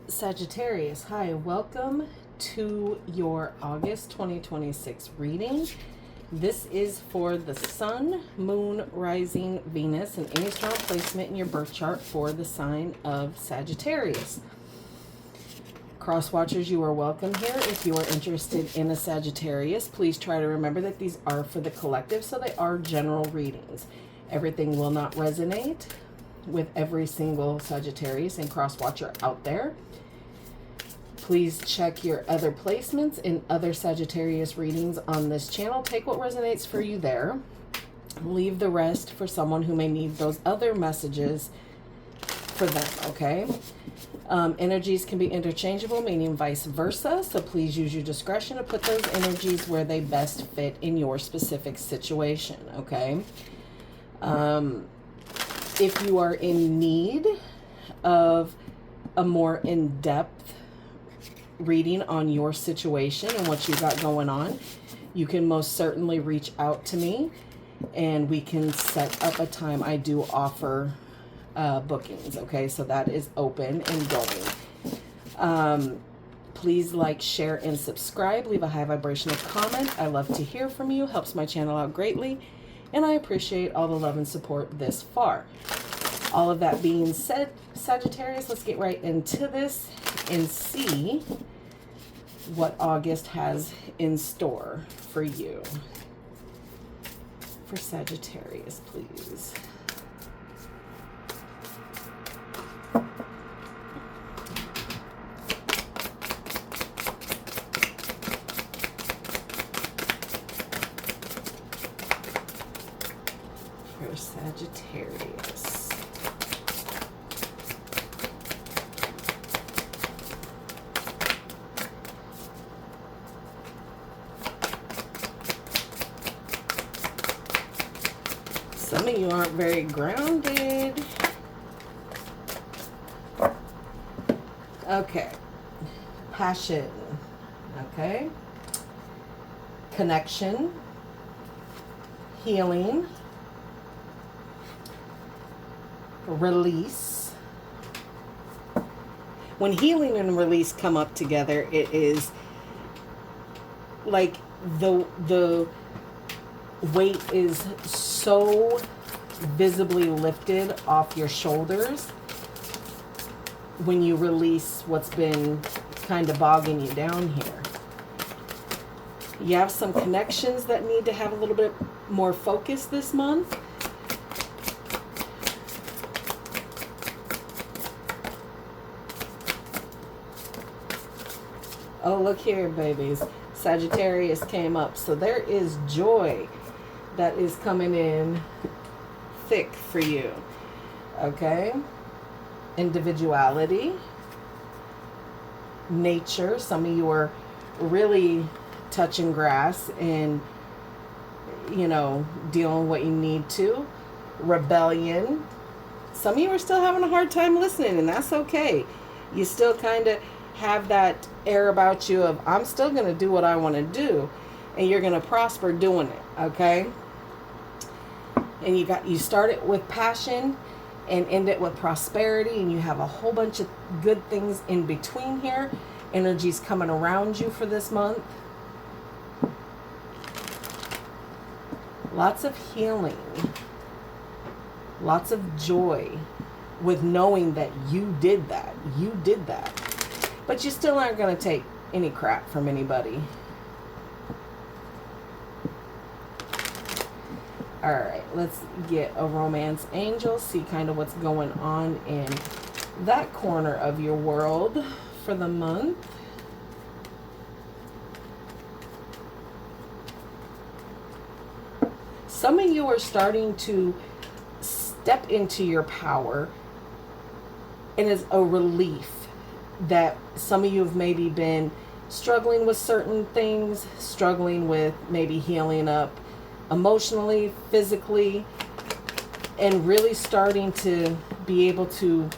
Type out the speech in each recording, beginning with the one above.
Sagittarius, hi, welcome to your August 2026 reading. This is for the Sun, Moon, Rising, Venus, and any strong placement in your birth chart for the sign of Sagittarius. Crosswatchers, you are welcome here. If you are interested in a Sagittarius, please try to remember that these are for the collective, so they are general readings. Everything will not resonate with every single Sagittarius and Crosswatcher out there. Please check your other placements in other Sagittarius readings on this channel. Take what resonates for you there. Leave the rest for someone who may need those other messages for them, okay? Energies can be interchangeable, meaning vice versa. So please use your discretion to put those energies where they best fit in your specific situation, okay? If you are in need of a more in-depth reading on your situation and what you got going on, you can most certainly reach out to me and we can set up a time. I do offer bookings, okay? So that is open and going. Please like, share, and subscribe. Leave a high vibrational comment. I love to hear from you. Helps my channel out greatly. And I appreciate all the love and support this far. All of that being said, Sagittarius, let's get right into this and see what August has in store for you. For Sagittarius, please. For Sagittarius. Some of you aren't very grounded. Okay. Passion. Okay. Connection. Healing. Release. When healing and release come up together, it is like the weight is so visibly lifted off your shoulders when you release what's been kind of bogging you down here. You have some connections that need to have a little bit more focus this month. Oh, look here, babies. Sagittarius came up. So there is joy that is coming in thick for you. Okay? Individuality. Nature. Some of you are really touching grass and, you know, dealing what you need to. Rebellion. Some of you are still having a hard time listening, and that's okay. You still kind of have that air about you of, I'm still going to do what I want to do, and you're going to prosper doing it, okay? And you start it with passion and end it with prosperity, and you have a whole bunch of good things in between here. Energy's coming around you for this month. Lots of healing. Lots of joy with knowing that you did that. You did that. But you still aren't going to take any crap from anybody. All right, let's get a romance angel, see kind of what's going on in that corner of your world for the month. Some of you are starting to step into your power, and it's a relief that some of you have maybe been struggling with certain things, struggling with maybe healing up emotionally, physically, and really starting to be able to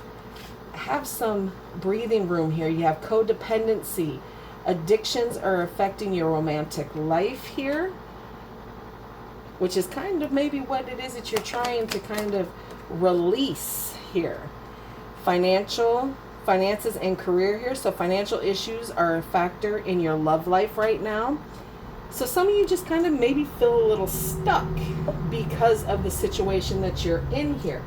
have some breathing room here. You have codependency. Addictions are affecting your romantic life here, which is kind of maybe what it is that you're trying to kind of release here. Financial finances and career here. So financial issues are a factor in your love life right now. So some of you just kind of maybe feel a little stuck because of the situation that you're in here.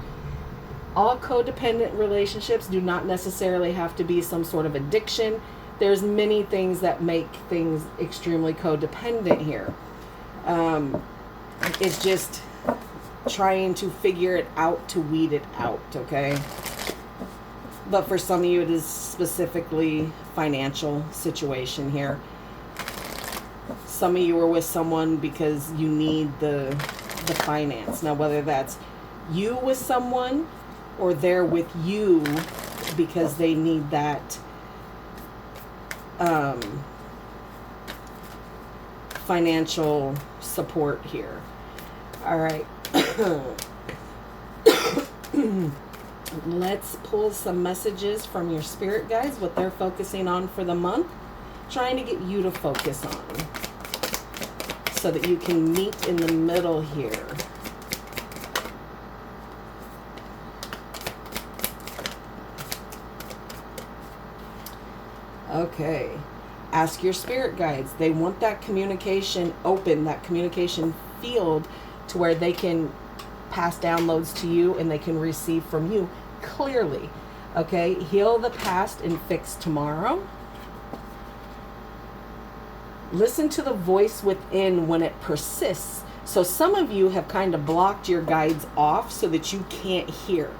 All codependent relationships do not necessarily have to be some sort of addiction. There's many things that make things extremely codependent here. It's just trying to figure it out, to weed it out, okay? But for some of you, it is specifically financial situation here. Some of you are with someone because you need the finance. Now, whether that's you with someone or they're with you because they need that financial support here. All right. Let's pull some messages from your spirit guides, what they're focusing on for the month, trying to get you to focus on so that you can meet in the middle here. Okay. Ask your spirit guides. They want that communication open, that communication field to where they can pass downloads to you and they can receive from you clearly. Okay. Heal the past and fix tomorrow. Listen to the voice within when it persists. So some of you have kind of blocked your guides off so that you can't hear.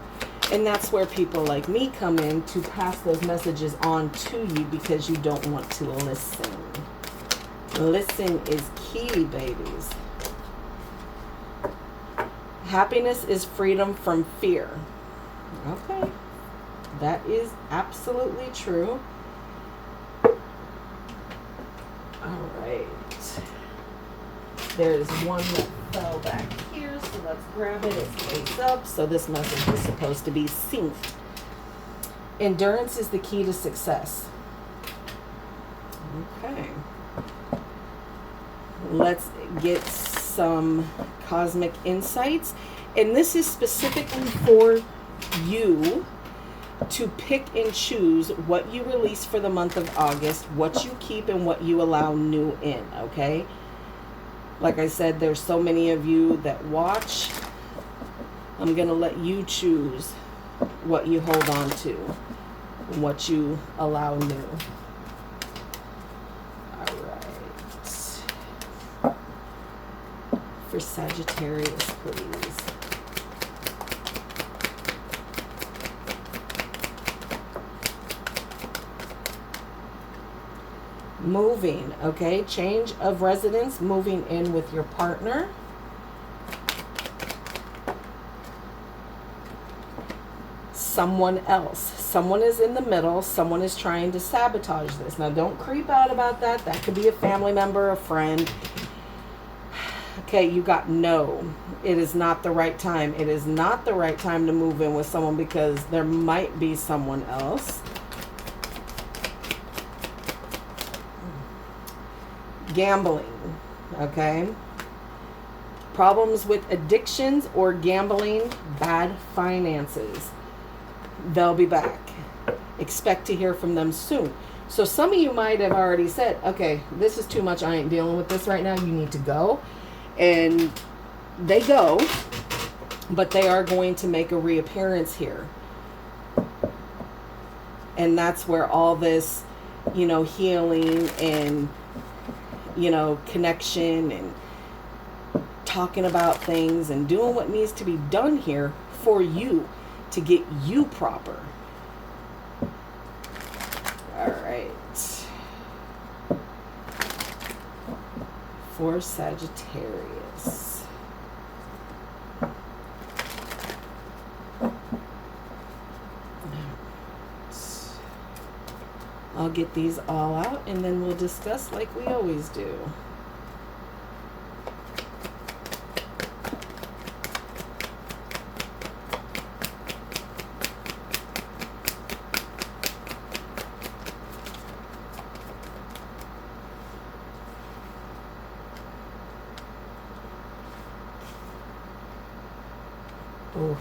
And that's where people like me come in to pass those messages on to you because you don't want to listen. Listen is key, babies. Happiness is freedom from fear. Okay. That is absolutely true. All right. There's one that fell back here, so let's grab it. It's face up. So this message is supposed to be synced. Endurance is the key to success. Okay. Let's get some cosmic insights. And this is specifically for you to pick and choose what you release for the month of August, what you keep and what you allow new in, okay? Like I said, there's so many of you that watch. I'm going to let you choose what you hold on to and what you allow new. All right. For Sagittarius, please. Moving, okay? Change of residence, moving in with your partner. Someone else. Someone is in the middle. Someone is trying to sabotage this. Now, don't creep out about that. That could be a family member, a friend. Okay, you got no. It is not the right time. It is not the right time to move in with someone because there might be someone else. Gambling, okay? Problems with addictions or gambling, bad finances. They'll be back. Expect to hear from them soon. So some of you might have already said, okay, this is too much. I ain't dealing with this right now. You need to go. And they go, but they are going to make a reappearance here. And that's where all this, you know, healing and, you know, connection and talking about things and doing what needs to be done here for you to get you proper. All right. For Sagittarius. I'll get these all out and then we'll discuss like we always do. Oof.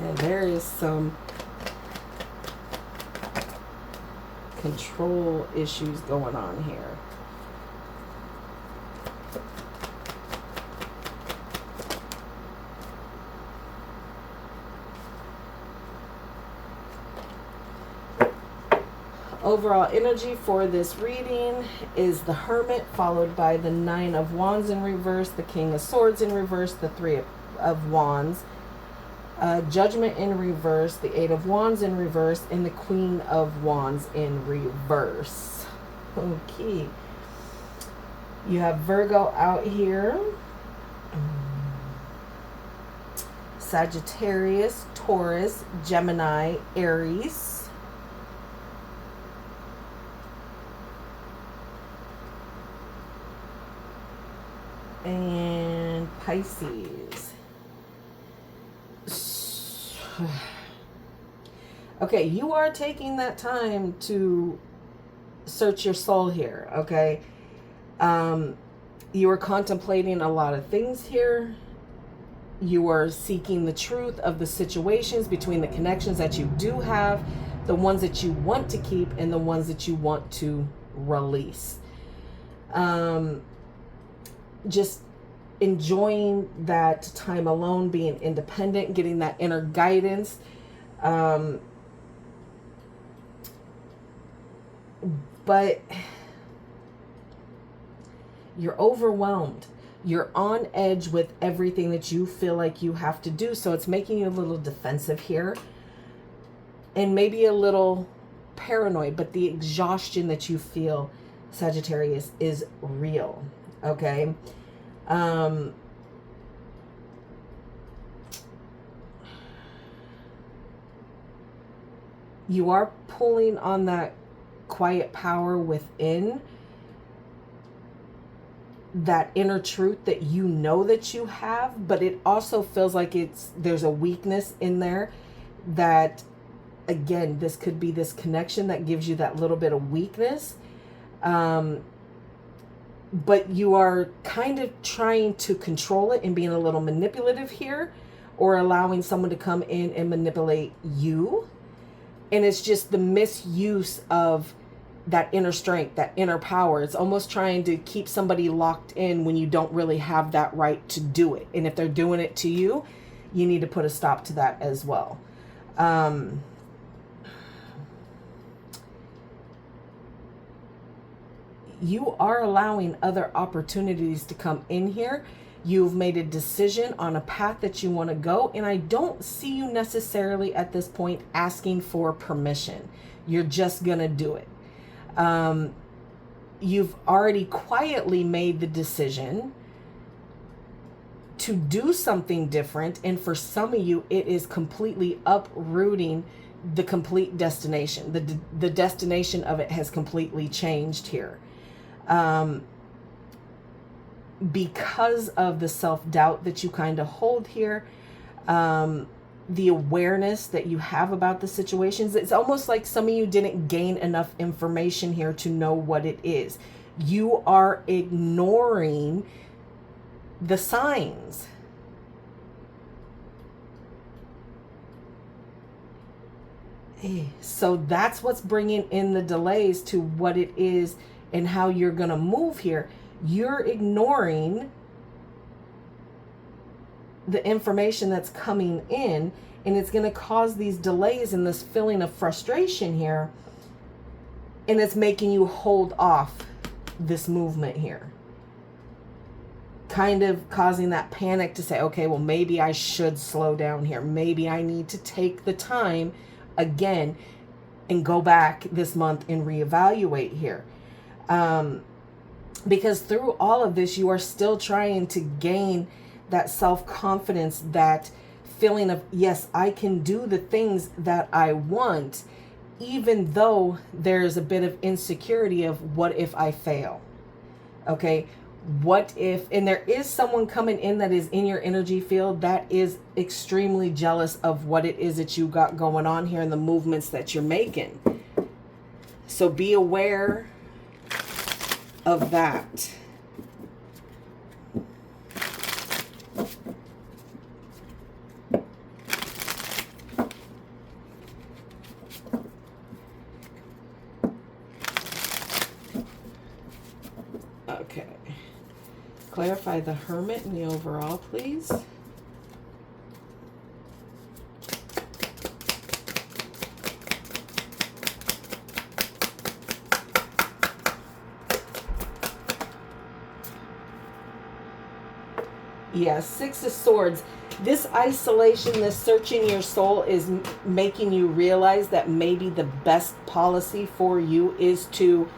Yeah, there is some control issues going on here. Overall energy for this reading is the Hermit, followed by the Nine of Wands in reverse, the King of Swords in reverse, the Three of Wands, Judgment in reverse, the Eight of Wands in reverse, and the Queen of Wands in reverse. Okay. You have Virgo out here, Sagittarius, Taurus, Gemini, Aries, and Pisces. Okay, you are taking that time to search your soul here, okay? You are contemplating a lot of things here. You are seeking the truth of the situations between the connections that you do have, the ones that you want to keep, and the ones that you want to release. Just enjoying that time alone, being independent, getting that inner guidance. But you're overwhelmed. You're on edge with everything that you feel like you have to do. So it's making you a little defensive here. And maybe a little paranoid. But the exhaustion that you feel, Sagittarius, is real. Okay? You are pulling on that quiet power within, that inner truth that you know that you have, but it also feels like there's a weakness in there that, again, this could be this connection that gives you that little bit of weakness. But you are kind of trying to control it and being a little manipulative here, or allowing someone to come in and manipulate you. And it's just the misuse of that inner strength, that inner power. It's almost trying to keep somebody locked in when you don't really have that right to do it. And if they're doing it to you, you need to put a stop to that as well. You are allowing other opportunities to come in here. You've made a decision on a path that you want to go, and I don't see you necessarily at this point asking for permission. You're just going to do it. You've already quietly made the decision to do something different, and for some of you, it is completely uprooting the complete destination. The destination of it has completely changed here. Because of the self-doubt that you kind of hold here, the awareness that you have about the situations, it's almost like some of you didn't gain enough information here to know what it is. You are ignoring the signs. So that's what's bringing in the delays to what it is and how you're going to move here. You're ignoring the information that's coming in, and it's going to cause these delays and this feeling of frustration here, and it's making you hold off this movement here, kind of causing that panic to say, okay, well, maybe I should slow down here. Maybe I need to take the time again and go back this month and reevaluate here. Because through all of this, you are still trying to gain that self-confidence, that feeling of, yes, I can do the things that I want, even though there's a bit of insecurity of what if I fail? Okay, what if, and there is someone coming in that is in your energy field that is extremely jealous of what it is that you got going on here and the movements that you're making. So be aware of that. Clarify the Hermit and the overall, please. Yes, Six of Swords. This isolation, this searching your soul is making you realize that maybe the best policy for you is to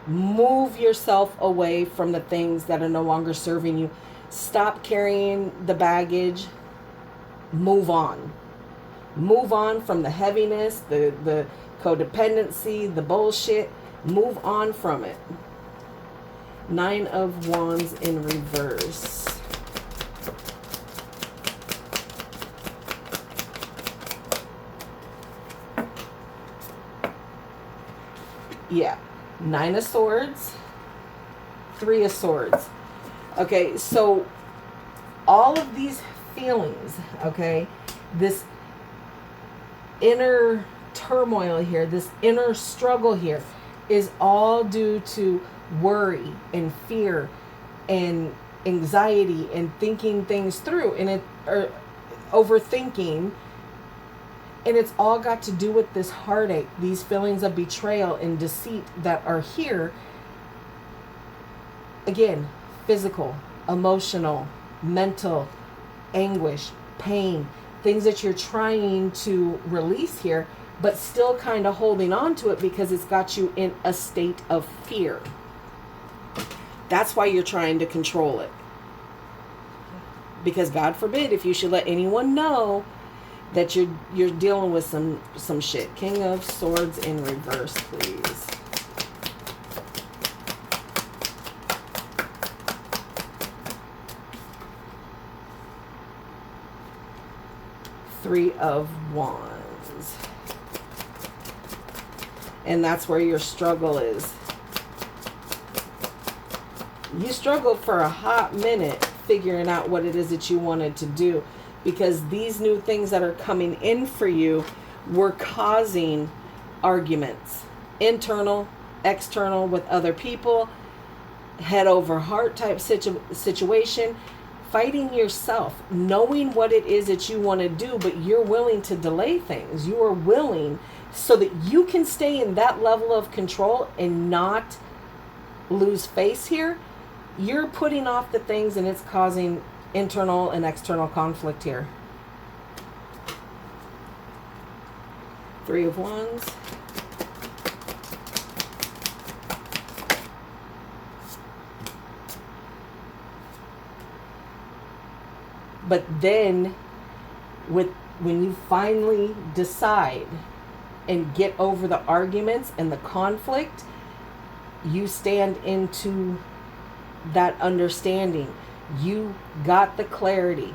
move yourself away from the things that are no longer serving you. Stop carrying the baggage. Move on. Move on from the heaviness, the codependency, the bullshit. Move on from it. Nine of Wands in reverse. Yeah, Nine of Swords, Three of Swords. Okay, so all of these feelings, okay, this inner turmoil here, this inner struggle here is all due to worry and fear and anxiety and thinking things through and overthinking. And it's all got to do with this heartache, these feelings of betrayal and deceit that are here. Again, physical, emotional, mental, anguish, pain, things that you're trying to release here, but still kind of holding on to it because it's got you in a state of fear. That's why you're trying to control it. Because God forbid if you should let anyone know that you're dealing with some shit. King of Swords in reverse, please. Three of Wands. And that's where your struggle is. You struggled for a hot minute figuring out what it is that you wanted to do, because these new things that are coming in for you were causing arguments, internal, external, with other people, head over heart type situation, fighting yourself, knowing what it is that you want to do, but you're willing to delay things. You are willing so that you can stay in that level of control and not lose face here. You're putting off the things and it's causing internal and external conflict here. Three of Wands. But then when you finally decide and get over the arguments and the conflict, you stand into that understanding. You got the clarity.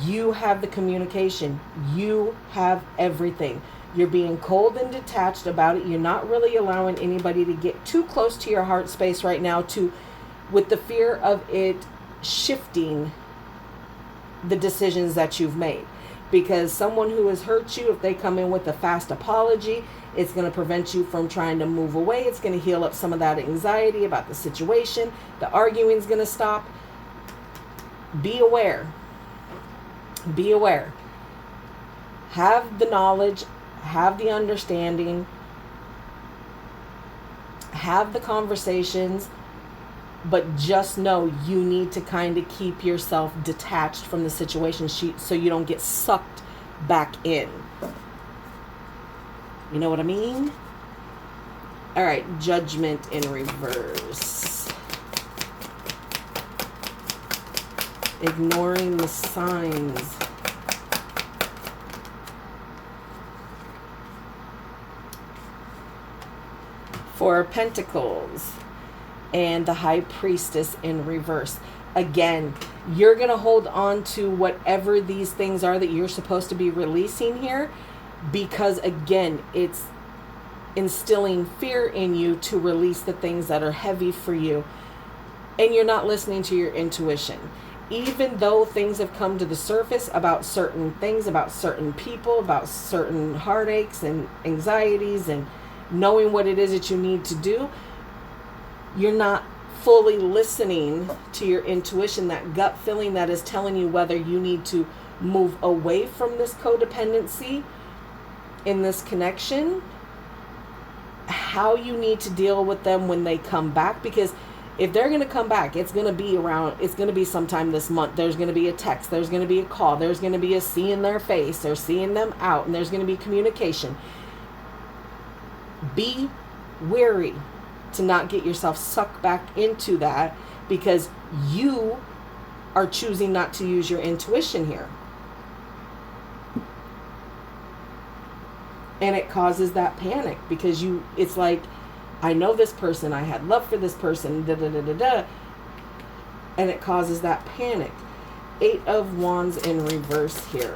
You have the communication. You have everything. You're being cold and detached about it. You're not really allowing anybody to get too close to your heart space right now, with the fear of it shifting the decisions that you've made. Because someone who has hurt you, if they come in with a fast apology, it's going to prevent you from trying to move away. It's going to heal up some of that anxiety about the situation. The arguing is going to stop. Be aware. Be aware. Have the knowledge, have the understanding, have the conversations, but just know you need to kind of keep yourself detached from the situation so you don't get sucked back in. You know what I mean? All right, Judgment in reverse. Ignoring the signs. Four of Pentacles and the High Priestess in reverse. Again, you're going to hold on to whatever these things are that you're supposed to be releasing here, because again, it's instilling fear in you to release the things that are heavy for you, and you're not listening to your intuition. Even though things have come to the surface about certain things, about certain people, about certain heartaches and anxieties and knowing what it is that you need to do, you're not fully listening to your intuition, that gut feeling that is telling you whether you need to move away from this codependency in this connection, how you need to deal with them when they come back. Because if they're going to come back, it's going to be sometime this month. There's going to be a text, there's going to be a call, there's going to be a seeing their face or seeing them out, and there's going to be communication. Be wary to not get yourself sucked back into that, because you are choosing not to use your intuition here. And it causes that panic, because it's like, I know this person, I had love for this person, and it causes that panic. 8 of Wands in reverse here.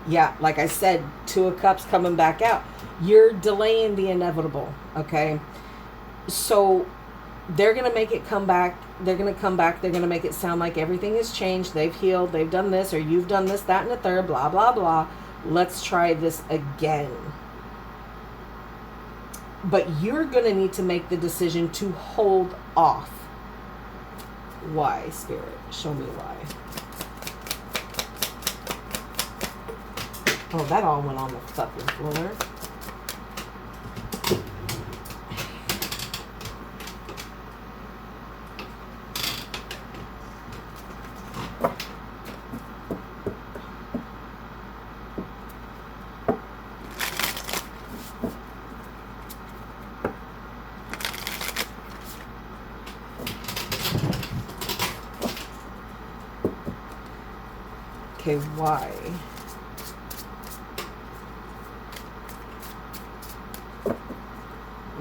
Yeah, like I said, 2 of Cups coming back out. You're delaying the inevitable, okay? So they're going to make it come back. They're going to come back. They're going to make it sound like everything has changed. They've healed. They've done this, or you've done this, that, and the third, blah, blah, blah. Let's try this again. But you're going to need to make the decision to hold off. Why, Spirit? Show me why. Oh, that all went on the fucking floor. Okay, why?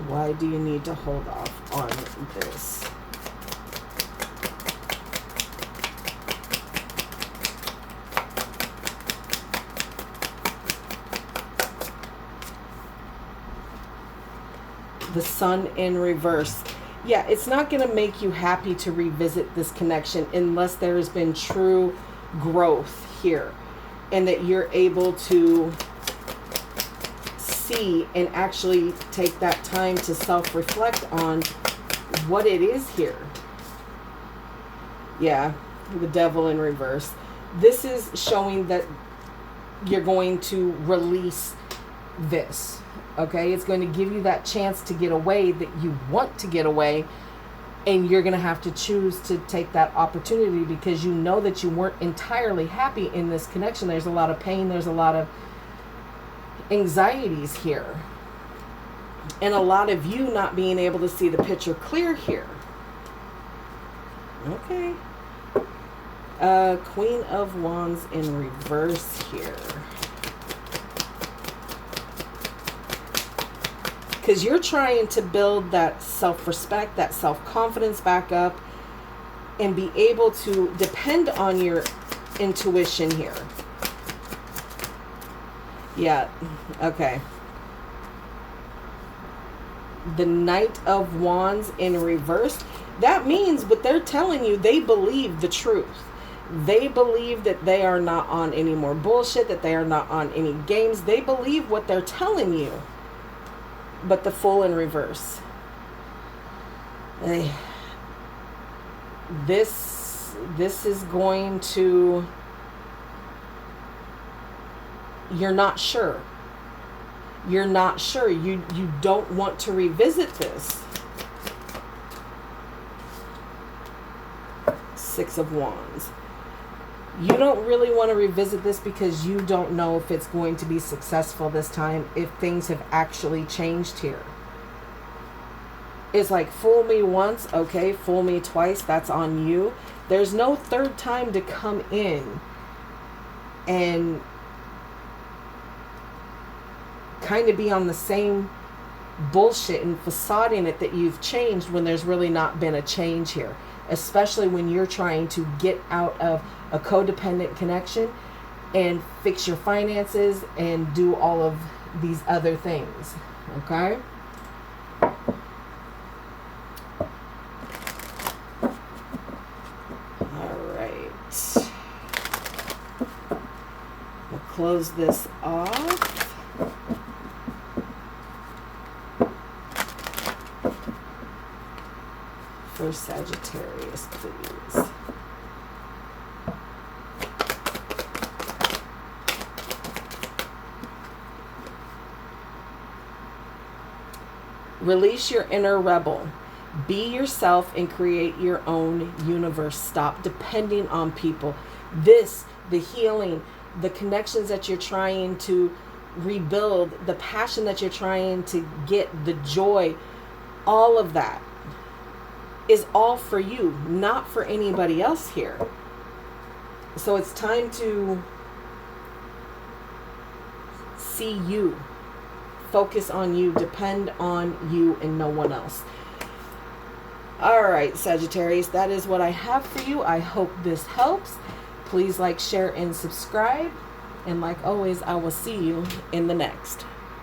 Why do you need to hold off on this? The Sun in reverse. Yeah, it's not going to make you happy to revisit this connection unless there has been true growth here, and that you're able to see and actually take that time to self-reflect on what it is here. Yeah, the Devil in reverse. This is showing that you're going to release this, okay? It's going to give you that chance to get away that you want to get away, and you're going to have to choose to take that opportunity, because you know that you weren't entirely happy in this connection. There's a lot of pain. There's a lot of anxieties here. And a lot of you not being able to see the picture clear here. Okay. Queen of Wands in reverse here. Because you're trying to build that self-respect, that self-confidence back up, and be able to depend on your intuition here. Yeah, okay. The Knight of Wands in reverse. That means what they're telling you, they believe the truth. They believe that they are not on any more bullshit, that they are not on any games. They believe what they're telling you. But the Fool in reverse. This is going to... You're not sure. You're not sure. You don't want to revisit this. 6 of Wands. You don't really want to revisit this because you don't know if it's going to be successful this time, if things have actually changed here. It's like, fool me once, okay, fool me twice, that's on you. There's no third time to come in and kind of be on the same bullshit and facading it that you've changed when there's really not been a change here. Especially when you're trying to get out of a codependent connection and fix your finances and do all of these other things. Okay? Alright. We'll close this off. For Sagittarius, please. Release your inner rebel. Be yourself and create your own universe. Stop depending on people. The healing, the connections that you're trying to rebuild, the passion that you're trying to get, the joy, all of that is all for you, not for anybody else here. So it's time to see you. Focus on you, depend on you and no one else. All right, Sagittarius, that is what I have for you. I hope this helps. Please like, share, and subscribe. And like always, I will see you in the next.